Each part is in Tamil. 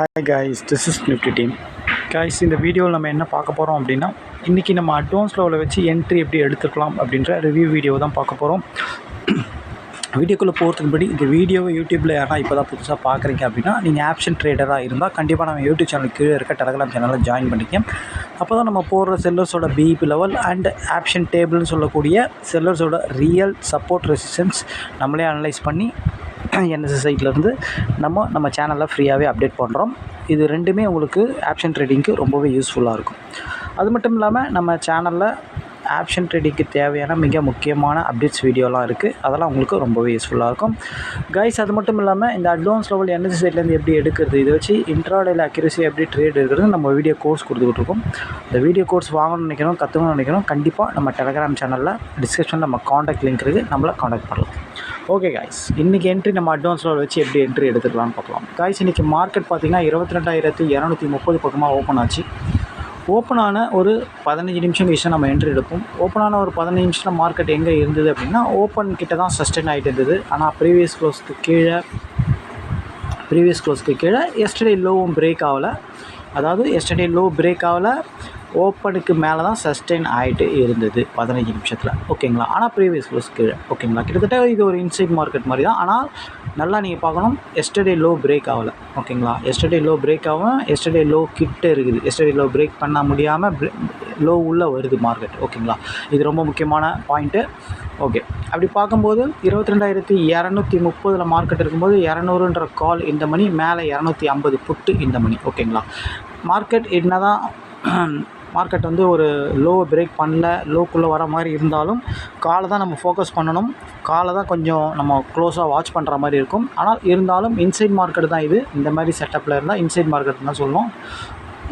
Hi guys, this is Nifty team. Guys, இந்த வீடியோவில் நம்ம என்ன பார்க்க போகிறோம் அப்படின்னா, இன்றைக்கி நம்ம அட்வான்ஸ் லெவலில் வச்சு என்ட்ரி எப்படி எடுத்துக்கலாம் அப்படின்ற ரிவ்யூ வீடியோ தான் பார்க்க போகிறோம். வீடியோக்குள்ளே போகிறதுக்கு முன்னாடி இந்த வீடியோவை யூடியூப்பில் யாரா இப்போ தான் புதுசாக பார்க்குறீங்க அப்படின்னா, நீங்கள் ஆப்ஷன் ட்ரேடராக இருந்தால் கண்டிப்பாக நம்ம யூடியூப் சேனல் கீழே இருக்க டெலகிராம் சேனலில் ஜாயின் பண்ணிக்க. அப்போ தான் நம்ம போடுற செல்லர்ஸோட பிஇபி லெவல் அண்ட் ஆப்ஷன் டேபிள்னு சொல்லக்கூடிய செல்லர்ஸோட ரியல் சப்போர்ட் ரெசிஸ்டன்ஸ் நம்மளே அனலைஸ் பண்ணி என்எஸ்எஸ் சைட்லேருந்து நம்ம சேனலில் ஃப்ரீயாகவே அப்டேட் பண்ணுறோம். இது ரெண்டுமே உங்களுக்கு ஆப்ஷன் ட்ரேடிங்க்கு ரொம்பவே யூஸ்ஃபுல்லாக இருக்கும். அது மட்டும் இல்லாமல் நம்ம சேனலில் ஆப்ஷன் ட்ரேடிங்க்கு தேவையான மிக முக்கியமான அப்டேட்ஸ் வீடியோலாம் இருக்குது. அதெல்லாம் உங்களுக்கு ரொம்பவே யூஸ்ஃபுல்லாக இருக்கும் கைஸ். அது மட்டும் இல்லாமல் இந்த அட்வான்ஸ் லெவல் என்எஸ்எஸ் சைட்லேருந்து எப்படி எடுக்கிறது, இதை வச்சு இன்ட்ராடேல அக்யூரசி எப்படி ட்ரேட் எடுக்கிறது நம்ம வீடியோ கோர்ஸ் கொடுத்துக்கிட்ருக்கோம். இந்த வீடியோ கோர்ஸ் வாங்கணும்னு நினைக்கிறோம், கற்றுக்கணும்னு நினைக்கிறோம், கண்டிப்பாக நம்ம டெலகிராம் சேனலில் டிஸ்கிரிப்ஷனில் நம்ம காண்டாக்ட் லிங்க் இருக்குது, நம்மளை காண்டாக்ட் பண்ணலாம். ஓகே காய்ஸ், இன்றைக்கி என்ட்ரி நம்ம அட்வான்ஸ் லெவல் வச்சு எப்படி என்ட்ரி எடுத்துக்கலாம்னு பார்க்கலாம். காய்ஸ், இன்றைக்கி மார்க்கெட் பார்த்திங்கன்னா 22,230 பக்கமாக ஓப்பன் ஆச்சு. ஓப்பன் ஆன ஒரு 15 நிமிஷம் கழிச்சு நம்ம என்ட்ரி எடுப்போம். ஓப்பன் ஆன ஒரு 15 நிமிஷத்தில் மார்க்கெட் எங்கே இருந்தது அப்படின்னா, ஓப்பன் கிட்ட தான் சஸ்டெயின் ஆகிட்டு இருந்தது. ஆனால் ப்ரீவியஸ் க்ளோஸ்க்கு கீழே எஸ்டர்டே லோவும் பிரேக் ஆகலை. அதாவது எஸ்டர்டே லோ பிரேக் ஆகலை, ஓப்பனுக்கு மேலே தான் சஸ்டெயின் ஆகிட்டு இருந்தது 15 நிமிஷத்தில். ஓகேங்களா? ஆனால் ப்ரீவியஸ் க்ளோஸ் கீழே. ஓகேங்களா? கிட்டத்தட்ட இது ஒரு இன்சைட் மார்க்கெட் மாதிரி தான். ஆனால் நல்லா நீங்கள் பார்க்கணும், எஸ்டர்டே லோ பிரேக் ஆகலை. ஓகேங்களா? எஸ்டர்டே லோ பிரேக் ஆகும், எஸ்டர்டே லோ கிட்ட இருக்குது. எஸ்டர்டே லோ பிரேக் பண்ண முடியாமல் லோ உள்ளே வருது மார்க்கெட். ஓகேங்களா? இது ரொம்ப முக்கியமான பாயிண்ட்டு. ஓகே, அப்படி பார்க்கும்போது 22,230 மார்க்கெட் இருக்கும்போது 200ன்ற கால் இந்த மணி, மேலே 250 புட்டு இந்த மணி. ஓகேங்களா? மார்க்கெட் வந்து ஒரு லோவை பிரேக் பண்ணல, லோக்குள்ளே வர மாதிரி இருந்தாலும் காலை தான் நம்ம ஃபோக்கஸ் பண்ணணும். காலை தான் கொஞ்சம் நம்ம க்ளோஸாக வாட்ச் பண்ணுற மாதிரி இருக்கும். ஆனால் இருந்தாலும் இன்சைட் மார்க்கெட் தான் இது. இந்த மாதிரி செட்டப்பில் இருந்தால் இன்சைட் மார்க்கெட் தான் சொல்லணும்.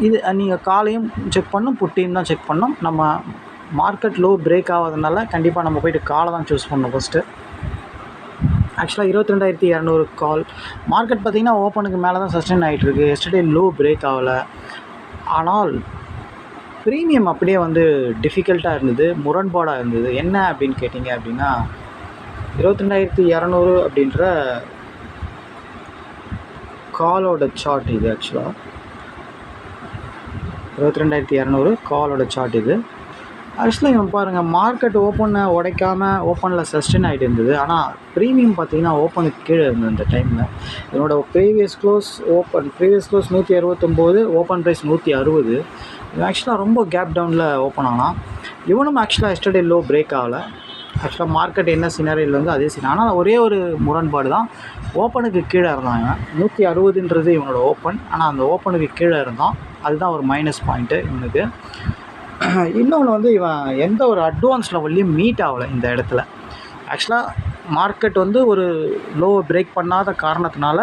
இது நீங்கள் காலையும் செக் பண்ணணும், புட்டையும் தான் செக் பண்ணணும். நம்ம மார்க்கெட் லோ பிரேக் ஆகாதனால கண்டிப்பாக நம்ம போய்ட்டு காலை தான் சூஸ் பண்ணணும் ஃபஸ்ட்டு. ஆக்சுவலாக 22,200 கால் மார்க்கெட் பார்த்திங்கன்னா ஓப்பனுக்கு மேலே தான் சஸ்டெயின் ஆகிட்டுருக்கு. எஸ்டர்டே லோ பிரேக் ஆகலை. ஆனால் ப்ரீமியம் அப்படியே வந்து டிஃபிகல்ட்டாக இருந்தது, முரண்பாடாக இருந்தது. என்ன அப்படின்னு கேட்டிங்க அப்படின்னா, 22,200 அப்படின்ற காலோட சார்ட் இது. ஆக்சுவலாக 22,200 காலோட சார்ட் இது. ஆக்சுவலாக இவன் பாருங்கள், மார்க்கெட் ஓப்பனை உடைக்காமல் ஓப்பனில் சஸ்டெயின் ஆகிட்டு இருந்தது. ஆனால் ப்ரீமியம் பார்த்திங்கன்னா ஓப்பனுக்கு கீழே இருந்தது இந்த டைமில். இதனோட ப்ரீவியஸ் க்ளோஸ் 169, ஓப்பன் ப்ரைஸ் 160. இது ஆக்சுவலாக ரொம்ப கேப் டவுனில் ஓப்பன் ஆனால் இவனும் ஆக்சுவலாக எஸ்டர்டே லோ பிரேக் ஆகலை. ஆக்சுவலாக மார்க்கெட் என்ன சினாரியில் வந்து அதே சினாரி. ஆனால் ஒரே ஒரு முரண்பாடு தான், ஓப்பனுக்கு கீழே இருந்தாங்க. 160ன்றது இவனோட ஓப்பன், ஆனால் அந்த ஓப்பனுக்கு கீழே இருந்தான். அதுதான் ஒரு மைனஸ் பாயிண்ட்டு இவனுக்கு. இன்னொன்று வந்து இவன் எந்த ஒரு அட்வான்ஸ் லெவல்லையும் மீட் ஆகலை இந்த இடத்துல. ஆக்சுவலாக மார்க்கெட் வந்து ஒரு லோ பிரேக் பண்ணாத காரணத்தினால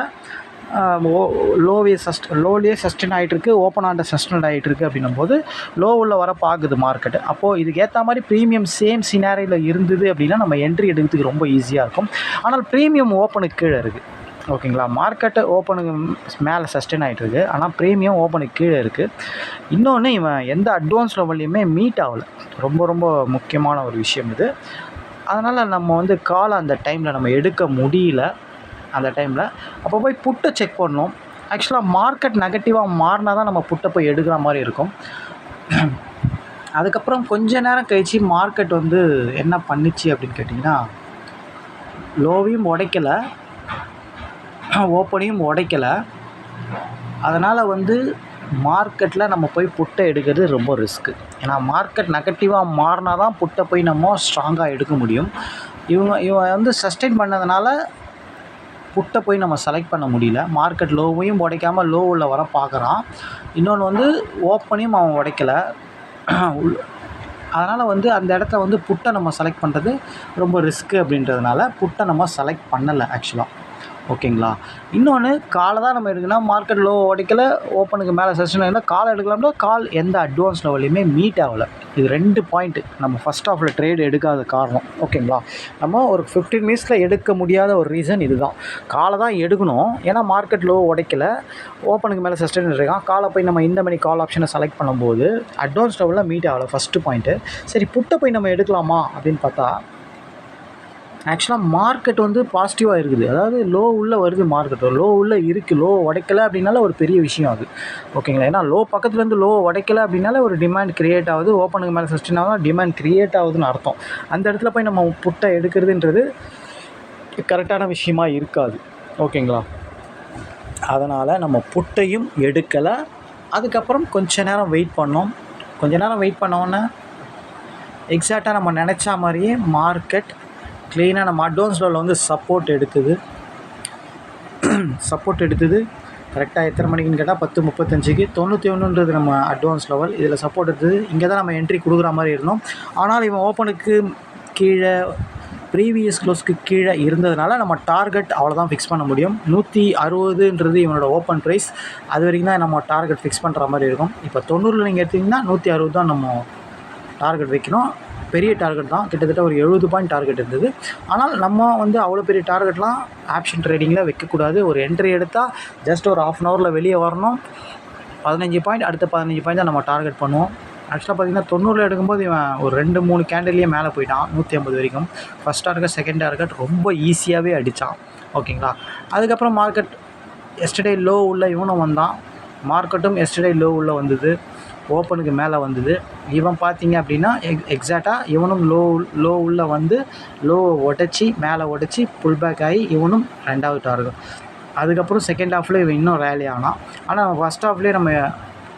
லோலேயே சஸ்டெயின் ஆகிட்டுருக்கு, ஓப்பன் ஆண்ட சஸ்டெயின் ஆகிட்டுருக்கு. அப்படின்னும்போது லோ உள்ள வர பார்க்குது மார்க்கெட்டு. அப்போது இதுக்கு ஏற்ற மாதிரி ப்ரீமியம் சேம் சினாரியில் இருந்தது அப்படின்னா நம்ம என்ட்ரி எடுக்கிறதுக்கு ரொம்ப ஈஸியாக இருக்கும். ஆனால் ப்ரீமியம் ஓப்பனுக்கு கீழே இருக்குது. ஓகேங்களா? மார்க்கெட்டு ஓப்பனுக்கு மேலே சஸ்டெயின் ஆகிட்டுருக்கு, ஆனால் ப்ரீமியம் ஓப்பனுக்கு கீழே இருக்குது. இன்னொன்று, இவன் எந்த அட்வான்ஸ் லெவல்லையுமே மீட் ஆகலை. ரொம்ப ரொம்ப முக்கியமான ஒரு விஷயம் இது. அதனால் நம்ம வந்து காலை அந்த டைமில் நம்ம எடுக்க முடியல. அந்த டைமில் அப்போ போய் புட்டை செக் பண்ணணும். ஆக்சுவலாக மார்க்கெட் நெகட்டிவாக மாறினா தான் நம்ம புட்டை போய் எடுக்கிற மாதிரி இருக்கும். அதுக்கப்புறம் கொஞ்ச நேரம் கழிச்சு மார்க்கெட் வந்து என்ன பண்ணிச்சு அப்படின்னு கேட்டிங்கன்னா, லோவையும் உடைக்கலை, ஓப்பனையும் உடைக்கலை. அதனால் வந்து மார்க்கெட்டில் நம்ம போய் புட்டை எடுக்கிறது ரொம்ப ரிஸ்க்கு. ஏன்னா மார்க்கெட் நெகட்டிவாக மாறினா தான் புட்டை போய் நம்ம ஸ்ட்ராங்காக எடுக்க முடியும். இவன் வந்து சஸ்டெயின் பண்ணதுனால புட்டை போய் நம்ம செலக்ட் பண்ண முடியல. மார்க்கெட் லோவையும் உடைக்காமல் லோ உள்ள வர பார்க்குறான். இன்னொன்று வந்து ஓப்பனையும் அவன் உடைக்கலை. அதனால் வந்து அந்த இடத்த வந்து புட்டை நம்ம செலக்ட் பண்ணுறது ரொம்ப ரிஸ்க்கு. அப்படின்றதுனால புட்டை நம்ம செலக்ட் பண்ணலை ஆக்சுவலாக. ஓகேங்களா? இன்னொன்று, காலை தான் நம்ம எடுக்கணும். மார்க்கெட் லோ உடைக்கலை, ஓப்பனுக்கு மேலே சஸ்டெயின் ஆகலை, கால் எடுக்கலாம்னா கால் எந்த அட்வான்ஸ் லெவல்லையுமே மீட் ஆகலை. இது 2 பாயிண்ட்டு நம்ம ஃபஸ்ட் ஆஃபில் ட்ரேட் எடுக்காத காரணம். ஓகேங்களா? நம்ம ஒரு 15 மினிட்ஸில் எடுக்க முடியாத ஒரு ரீசன் இதுதான். காலை தான் எடுக்கணும், ஏன்னா மார்க்கெட் லோ உடைக்கலை, ஓப்பனுக்கு மேலே சஸ்டெயின் இருக்கான். காலை போய் நம்ம இந்த மணி கால் ஆப்ஷனை செலக்ட் பண்ணும்போது அட்வான்ஸ் லெவலில் மீட் ஆகலை. First point. சரி, புட்டை போய் நம்ம எடுக்கலாமா அப்படின்னு பார்த்தா ஆக்சுவலாக மார்க்கெட் வந்து பாசிட்டிவாக இருக்குது. அதாவது லோ உள்ளே வருது மார்க்கெட். லோ உள்ளே இருக்குது. லோ உடைக்கலை அப்படின்னால ஒரு பெரிய விஷயம் அது. ஓகேங்களா? ஏன்னா லோ பக்கத்துலேருந்து லோ உடைக்கலை அப்படின்னால ஒரு டிமாண்ட் க்ரியேட் ஆகுது. ஓப்பனுக்கு மேலே சஸ்டெயின் ஆகுதுன்னா டிமாண்ட் க்ரியேட் ஆகுதுன்னு அர்த்தம். அந்த இடத்துல போய் நம்ம புட்டை எடுக்கிறதுன்றது கரெக்டான விஷயமா இருக்காது. ஓகேங்களா? அதனால் நம்ம புட்டையும் எடுக்கலை. அதுக்கப்புறம் கொஞ்ச நேரம் வெயிட் பண்ணோம். கொஞ்ச நேரம் வெயிட் பண்ணோன்னே எக்ஸாக்டாக நம்ம நினச்ச மாதிரியே மார்க்கெட் க்ளீனாக நம்ம அட்வான்ஸ் லெவலில் வந்து சப்போர்ட் எடுத்தது. கரெக்டாக எத்தனை மணிக்குன்னு கேட்டால் 10:35க்கு 91ன்றது நம்ம அட்வான்ஸ் லெவல். இதில் சப்போர்ட் எடுத்தது. இங்கே தான் நம்ம என்ட்ரி கொடுக்குற மாதிரி இருந்தோம். ஆனால் இவன் ஓப்பனுக்கு கீழே ப்ரீவியஸ் க்ளோஸ்க்கு கீழே இருந்ததுனால நம்ம டார்கெட் அவ்வளோதான் ஃபிக்ஸ் பண்ண முடியும். 160ன்றது இவனோட ஓப்பன் ப்ரைஸ். அது வரைக்கும் தான் நம்ம டார்கெட் ஃபிக்ஸ் பண்ணுற மாதிரி இருக்கும். இப்போ 90 நீங்கள் எடுத்திங்கன்னா 160 தான் நம்ம டார்கெட் வைக்கணும். பெரிய டார்கெட் தான். கிட்டத்தட்ட ஒரு 70 பாயிண்ட் டார்கெட் இருந்தது. ஆனால் நம்ம வந்து அவ்வளோ பெரிய டார்கெட்லாம் ஆப்ஷன் ட்ரேடிங்கில் வைக்கக்கூடாது. ஒரு என்ட்ரி எடுத்தால் ஜஸ்ட் ஒரு 1/2 ஹவரில் வெளியே வரணும். 15 பாயிண்ட், அடுத்த 15 பாயிண்ட் தான் நம்ம டார்கெட் பண்ணுவோம். ஆக்சுவலாக பார்த்திங்கன்னா 90 எடுக்கும்போது இவன் ஒரு 2-3 கேண்டில்லையே மேலே போயிட்டான் 150 வரைக்கும். ஃபஸ்ட் டார்கெட், செகண்ட் டார்கெட் ரொம்ப ஈஸியாகவே அடித்தான். ஓகேங்களா? அதுக்கப்புறம் மார்க்கெட் எஸ்டர்டே லோ உள்ள இவனும் வந்தான். மார்க்கெட்டும் எஸ்டர்டே லோ உள்ள வந்தது. ஓப்பனுக்கு மேலே வந்தது. இவன் பார்த்திங்க அப்படின்னா எக்ஸாக்டாக இவனும் லோ உள்ளே வந்து லோவை உடச்சி மேலே உடச்சி புல் பேக் ஆகி இவனும் 2வது டார்கெட். அதுக்கப்புறம் செகண்ட் ஹாஃப்லேயே இவன் இன்னும் ரேலி ஆனான். ஆனால் ஃபஸ்ட் ஹாஃப்லேயே நம்ம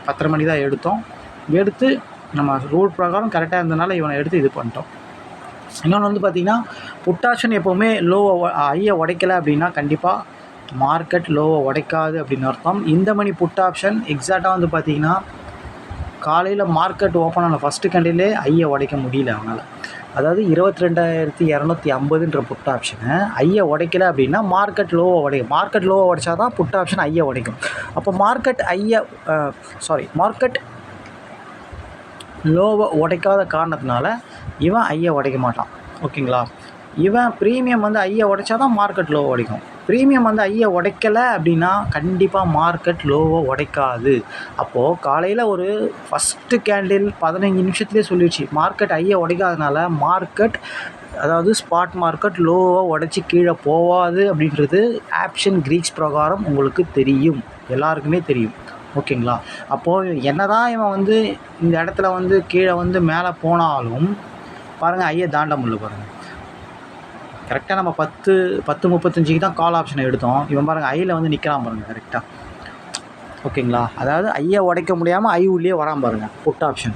10:30 மணி தான் எடுத்து நம்ம ரூல் பிரகாரம் கரெக்டாக இருந்ததுனால இவனை எடுத்து இது பண்ணிட்டோம். இன்னொன்று வந்து பார்த்திங்கன்னா புட் ஆப்ஷன் எப்போவுமே லோவை ஐயை உடைக்கலை அப்படின்னா கண்டிப்பாக மார்க்கெட் லோவை உடைக்காது அப்படின்னு அர்த்தம். இந்த மணி புட் ஆப்ஷன் எக்ஸாக்டாக வந்து பார்த்திங்கன்னா காலையில் மார்க்கெட் ஓப்பன் ஆன ஃபஸ்ட்டு கேண்டிலே ஐயை உடைக்க முடியல அவனால். அதாவது 22,250ன்ற புட் ஆப்ஷனை ஐயை உடைக்கலை அப்படின்னா மார்க்கெட் லோவை உடைக்கும். மார்க்கெட் லோவை உடைச்சா தான் புட் ஆப்ஷன் ஐயை உடைக்கும். அப்போ மார்க்கெட் லோவை உடைக்காத காரணத்தினால இவன் ஐயை உடைக்க மாட்டான். ஓகேங்களா? இவன் ப்ரீமியம் வந்து ஐயை உடைச்சா தான் மார்க்கெட் லோவை உடைக்கும். ப்ரீமியம் வந்து ஐயை உடைக்கலை அப்படின்னா கண்டிப்பாக மார்க்கெட் லோவை உடைக்காது. அப்போது காலையில் ஒரு ஃபஸ்ட்டு கேண்டில் 15 நிமிஷத்துலேயே சொல்லிடுச்சு மார்க்கெட் ஐயை உடைக்காதனால மார்க்கெட், அதாவது ஸ்பாட் மார்க்கெட் லோவை உடச்சி கீழே போகாது அப்படின்றது ஆப்ஷன் க்ரீக்ஸ் பிரகாரம் உங்களுக்கு தெரியும், எல்லாருக்குமே தெரியும். ஓகேங்களா? அப்போது என்ன தான் இவன் வந்து இந்த இடத்துல வந்து கீழே வந்து மேலே போனாலும் பாருங்கள் ஐயை தாண்ட முடியல. பாருங்கள் கரெக்டாக நம்ம 10:35க்கு தான் கால் ஆப்ஷனை எடுத்தோம். இவன் பாருங்கள் ஐயில் வந்து நிற்கிறான் பாருங்கள் கரெக்டாக. ஓகேங்களா? அதாவது ஐயை உடைக்க முடியாமல் ஐ உள்ளே வரான் பாருங்கள் புட் ஆப்ஷன்.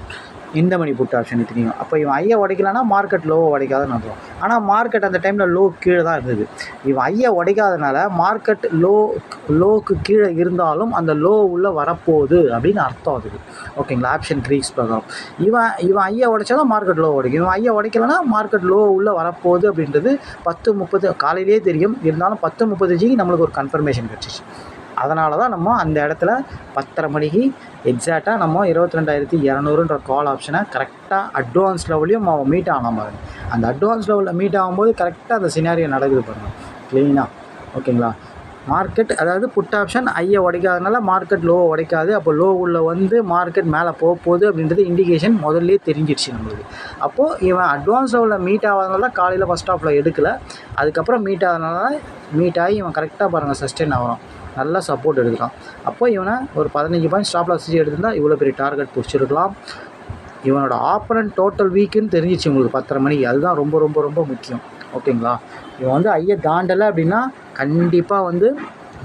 இந்த மணி புட் ஆப்ஷன் தெரியும். அப்போ இவன் ஐயை உடைக்கலன்னா மார்க்கெட் லோவை உடைக்காதுன்னு அர்த்தம். ஆனால் மார்க்கெட் அந்த டைமில் லோ கீழே தான் இருந்தது. இவன் ஐயை உடைக்காதனால மார்க்கெட் லோக்கு கீழே இருந்தாலும் அந்த லோ உள்ளே வரப்போகுது அப்படின்னு அர்த்தம் அதுக்கு. ஓகேங்களா? ஆப்ஷன் க்ரீக்ஸ் பிரகாரம் இவன் ஐயை உடைச்சா தான் மார்க்கெட் லோ உடைக்கும். இவன் ஐயை உடைக்கலைன்னா மார்க்கெட் லோ உள்ளே வரப்போகுது அப்படின்றது 10:30 காலையிலே தெரியும். இருந்தாலும் 10:35க்கு நம்மளுக்கு ஒரு கன்ஃபர்மேஷன் கிடச்சிச்சு. அதனால தான் நம்ம அந்த இடத்துல 10:30 மணிக்கு எக்ஸாக்டாக நம்ம 22,200ன்ற கால் ஆப்ஷனை கரெக்டாக அட்வான்ஸ் லெவலையும் அவன் மீட் ஆனான் பாருங்கள். அந்த அட்வான்ஸ் லெவலில் மீட் ஆகும்போது கரெக்டாக அந்த சினாரியோ நடக்குது பாருங்கள் க்ளீனாக. ஓகேங்களா? மார்க்கெட், அதாவது புட் ஆப்ஷன் ஐயை உடைக்காதனால மார்க்கெட் லோவை உடைக்காது. அப்போ லோ உள்ள வந்து மார்க்கெட் மேலே போகுது அப்படின்றது இண்டிகேஷன் முதல்லே தெரிஞ்சிடுச்சு நம்மளுக்கு. அப்போது இவன் அட்வான்ஸ் லெவலில் மீட் ஆகாதனால தான் காலையில் ஃபஸ்ட் ஹாஃபில் எடுக்கலை. அதுக்கப்புறம் மீட் ஆகி இவன் கரெக்டாக பாருங்கள் சஸ்டெயின் ஆகிறான், நல்லா சப்போர்ட் எடுக்கிறான். அப்போ இவனை ஒரு 15 பாயிண்ட் ஸ்டாப் லாஸ் எடுத்திருந்தால் இவ்வளோ பெரிய டார்கெட் பிடிச்சிருக்கலாம். இவனோட ஆப்பனன்ட் டோட்டல் வீக்குன்னு தெரிஞ்சிச்சு உங்களுக்கு 10:30 மணிக்கு. அதுதான் ரொம்ப ரொம்ப ரொம்ப முக்கியம். ஓகேங்களா? இவன் வந்து ஐயை தாண்டலை அப்படின்னா கண்டிப்பாக வந்து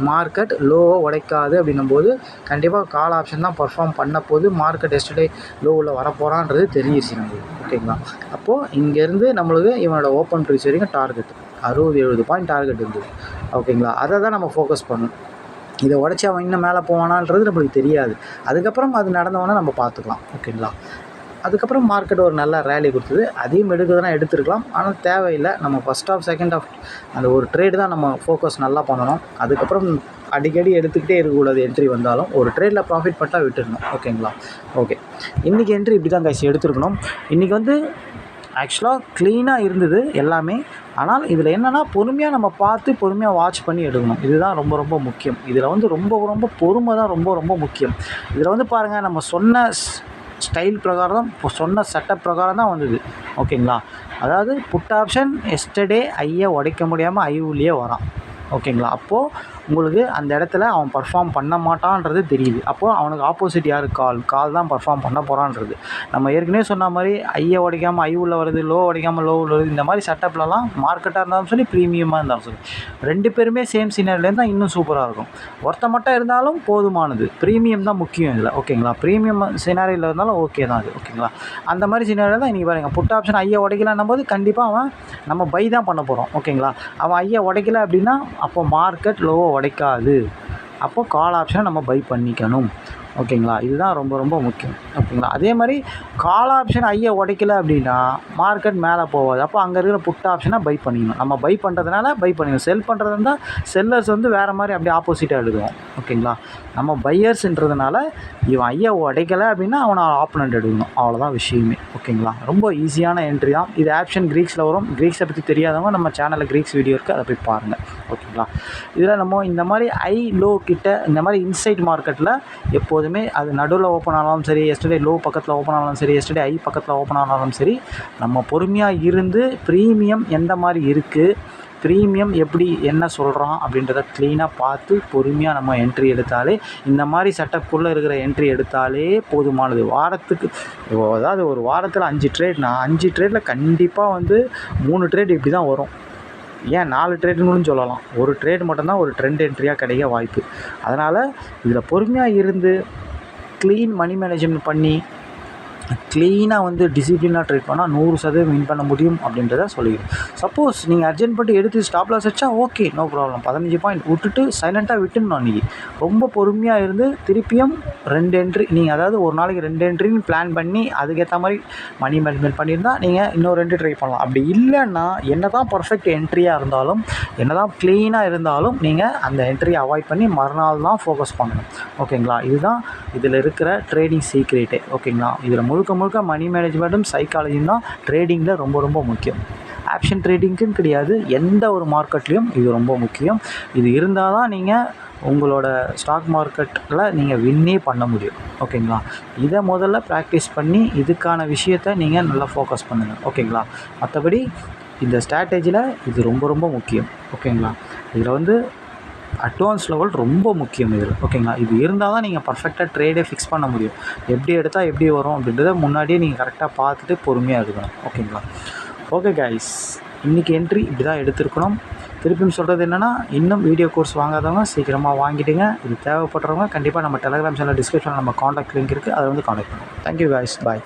மார்க்கெட் லோவை உடைக்காது அப்படின்னும்போது கண்டிப்பாக கால் ஆப்ஷன் தான் பர்ஃபார்ம் பண்ண போது. மார்க்கெட் எஸ்டர்டே லோவில் வரப்போகிறான்றது தெரிஞ்சிருச்சு நம்மளுக்கு. ஓகேங்களா? அப்போது இங்கேருந்து நம்மளுக்கு இவனோட ஓப்பன் ப்ரைஸ் வரைக்கும் டார்கெட் 60-70 பாயிண்ட் டார்கெட் இருந்தது. ஓகேங்களா? அதை தான் நம்ம ஃபோக்கஸ் பண்ணணும். இதை உடச்சி அவன் இன்னும் மேலே போவானான்றது நம்மளுக்கு தெரியாது. அதுக்கப்புறம் அது நடந்தவொன்னே நம்ம பார்த்துக்கலாம். ஓகேங்களா? அதுக்கப்புறம் மார்க்கெட் ஒரு நல்ல ரேலி கொடுத்தது. அதையும் எடுக்கிறதுனா எடுத்துருக்கலாம், ஆனால் தேவையில்லை. நம்ம ஃபஸ்ட் ஆஃப் செகண்ட் ஆஃப் அந்த ஒரு ட்ரேடு தான் நம்ம ஃபோக்கஸ் நல்லா பண்ணணும். அதுக்கப்புறம் அடிக்கடி எடுத்துக்கிட்டே இருக்கக்கூடாது. என்ட்ரி வந்தாலும் ஒரு ட்ரேடில் ப்ராஃபிட் பட்டால் விட்டுருணும். ஓகேங்களா? ஓகே, இன்றைக்கி என்ட்ரி இப்படி தான் கைஸ் எடுத்துருக்கணும். இன்றைக்கி வந்து ஆக்சுவலாக க்ளீனாக இருந்தது எல்லாமே. ஆனால் இதில் என்னென்னா பொறுமையாக நம்ம பார்த்து பொறுமையாக வாட்ச் பண்ணி எடுக்கணும். இதுதான் ரொம்ப ரொம்ப முக்கியம். இதில் வந்து ரொம்ப ரொம்ப பொறுமை தான் ரொம்ப ரொம்ப முக்கியம். இதில் வந்து பாருங்கள், நம்ம சொன்ன ஸ்டைல் பிரகாரம் இப்போ சொன்ன செட்டப் பிரகாரம் தான் வந்தது. ஓகேங்களா? அதாவது புட் ஆப்ஷன் எஸ்டர்டே ஐயை உடைக்க முடியாமல் ஐ உள்ளே வரான். ஓகேங்களா? அப்போது உங்களுக்கு அந்த இடத்துல அவன் பர்ஃபார்ம் பண்ண மாட்டான்றது தெரியுது. அப்போது அவனுக்கு ஆப்போசிட் யார்? கால் தான் பர்ஃபார்ம் பண்ண போகிறான்றது. நம்ம ஏற்கனவே சொன்ன மாதிரி ஐயை உடைக்காமல் ஐ உள்ள வருது, லோ உடைக்காமல் லோ உள்ள வருது. இந்த மாதிரி செட்டப்லலாம் மார்க்கெட்டாக இருந்தாலும் சரி, ப்ரீமியமாக இருந்தாலும் சரி, 2 பேருமே சேம் சினாரியோலேருந்து தான் இன்னும் சூப்பராக இருக்கும். ஒருத்த மட்டும் இருந்தாலும் போதுமானது. ப்ரீமியம் தான் முக்கியம் இதில். ஓகேங்களா? ப்ரீமியம் சினாரியில் இருந்தாலும் ஓகே தான் அது. ஓகேங்களா? அந்த மாதிரி சினாரியில் தான் இன்றைக்கி பாருங்கள், புட் ஆப்ஷன் ஐயை உடைக்கலான்னும் போது கண்டிப்பாக அவன் நம்ம பை தான் பண்ண போகிறோம். ஓகேங்களா? அவன் ஐயை உடைக்கல அப்படின்னா அப்போ மார்க்கெட் லோவை உடைக்காது. அப்போது கால் ஆப்ஷனை நம்ம பை பண்ணிக்கணும். ஓகேங்களா? இதுதான் ரொம்ப ரொம்ப முக்கியம். ஓகேங்களா? அதே மாதிரி கால் ஆப்ஷன் ஐயை உடைக்கல அப்படின்னா மார்க்கெட் மேலே போகாது. அப்போ அங்கே இருக்கிற புட் ஆப்ஷனை பை பண்ணிக்கணும். நம்ம பை பண்ணுறதுனால பை பண்ணிக்கணும். செல் பண்ணுறது இருந்தால் செல்லர்ஸ் வேறு மாதிரி அப்படியே ஆப்போசிட்டாக எழுதுவோம். ஓகேங்களா? நம்ம பையர்ஸ்ன்றதுனால இவன் ஐயை உடைக்கலை அப்படின்னா அவனை ஆப்போனண்ட் எடுக்கணும். அவ்வளோதான் விஷயமே. ஓகேங்களா? ரொம்ப ஈஸியான என்ட்ரி தான் இது. ஆப்ஷன் க்ரீக்ஸில் வரும். க்ரீக்ஸை பற்றி தெரியாதவங்க நம்ம சேனலில் க்ரீக்ஸ் வீடியோ இருக்குது, அதை போய் பாருங்கள். ஓகேங்களா? இதில் நம்ம இந்த மாதிரி ஐ லோ கிட்ட இந்த மாதிரி இன்சைட் மார்க்கெட்டில் எப்போதுமே அது நடுவில் ஓப்பன் ஆனாலும் சரி, எஸ்டர்டே லோ பக்கத்தில் ஓப்பன் ஆனாலும் சரி, எஸ்டர்டே ஐ பக்கத்தில் ஓப்பன் ஆனாலும் சரி, நம்ம பொறுமையாக இருந்து ப்ரீமியம் எந்த மாதிரி இருக்குது, ப்ரீமியம் எப்படி என்ன சொல்கிறான் அப்படின்றத க்ளீனாக பார்த்து பொறுமையாக நம்ம என்ட்ரி எடுத்தாலே, இந்த மாதிரி செட்டப்புக்குள்ளே இருக்கிற என்ட்ரி எடுத்தாலே போதுமானது. வாரத்துக்கு அதாவது ஒரு வாரத்தில் 5 ட்ரேட்னா 5 ட்ரேடில் கண்டிப்பாக 3 ட்ரேட் இப்படி தான் வரும். ஏன் 4 ட்ரேடுன்னு சொல்லலாம். ஒரு ட்ரேட் மட்டும்தான் ஒரு ட்ரெண்ட் என்ட்ரியாக கிடைக்க வாய்ப்பு. அதனால் இதில் பொறுமையாக இருந்து க்ளீன் மணி மேனேஜ்மெண்ட் பண்ணி க்ளீனாக டிசிப்ளினாக ட்ரேட் பண்ணால் 100% வின் பண்ண முடியும் அப்படின்றத சொல்லிடுறேன். சப்போஸ் நீங்கள் அர்ஜென்ட் பண்ணி எடுத்து ஸ்டாப் லாஸ் வச்சா ஓகே, நோ ப்ராப்ளம். 15 பாயிண்ட் விட்டுட்டு சைலண்ட்டாக விட்டுணும். அன்றைக்கி ரொம்ப பொறுமையாக இருந்து திருப்பியும் 2 என்ட்ரி நீங்கள் அதாவது ஒரு நாளைக்கு 2 என்ட்ரின்னு பிளான் பண்ணி அதுக்கேற்ற மாதிரி மணி மேனேஜ்மெண்ட் பண்ணியிருந்தால் நீங்கள் இன்னொரு 2 ட்ரை பண்ணலாம். அப்படி இல்லைன்னா என்ன தான் பர்ஃபெக்ட் என்ட்ரியாக இருந்தாலும், என்ன தான் க்ளீனாக இருந்தாலும் நீங்கள் அந்த என்ட்ரியை அவாய்ட் பண்ணி மறுநாள் தான் ஃபோக்கஸ் பண்ணணும். ஓகேங்களா? இதுதான் இதில் இருக்கிற ட்ரேடிங் சீக்ரெட்டே. ஓகேங்களா? இதில் முழுக்க மணி மேனேஜ்மெண்ட்டும் சைக்காலஜியும் தான் ட்ரேடிங்கில் ரொம்ப ரொம்ப முக்கியம். ஆப்ஷன் ட்ரேடிங்க்குன்னு கிடையாது, எந்த ஒரு மார்க்கெட்லேயும் இது ரொம்ப முக்கியம். இது இருந்தால் தான் நீங்கள் உங்களோட ஸ்டாக் மார்க்கெட்டில் நீங்கள் வின்னே பண்ண முடியும். ஓகேங்களா? இதை முதல்ல ப்ராக்டிஸ் பண்ணி இதுக்கான விஷயத்தை நீங்கள் நல்லா ஃபோக்கஸ் பண்ணுங்கள். ஓகேங்களா? மற்றபடி இந்த ஸ்ட்ராட்டஜியில் இது ரொம்ப ரொம்ப முக்கியம். ஓகேங்களா? இதில் அட்வான்ஸ் லெவல் ரொம்ப முக்கியம் இதில். ஓகேங்களா? இது இருந்தால் தான் நீங்கள் பர்ஃபெக்டாக ட்ரேடே ஃபிக்ஸ் பண்ண முடியும். எப்படி எடுத்தால் எப்படி வரும் அப்படின்றத முன்னாடியே நீங்கள் கரெக்டாக பார்த்துட்டு பொறுமையாக எடுக்கணும். ஓகேங்களா? ஓகே கைஸ், இன்றைக்கி என்ட்ரி இப்படி தான் எடுத்துருக்கணும். திருப்பியும் சொல்கிறது என்னென்னா, இன்னும் வீடியோ கோர்ஸ் வாங்காதவங்க சீக்கிரமாக வாங்கிடுங்க. இது தேவைப்படுறவங்க கண்டிப்பாக நம்ம டெலிகிராம் சேனல் டிஸ்கிரிப்ஷனில் நம்ம காண்டாக்ட் லிங்க் இருக்குது, அதை காண்டாக்ட் பண்ணுவோம். தேங்க்யூ கைஸ், பாய்.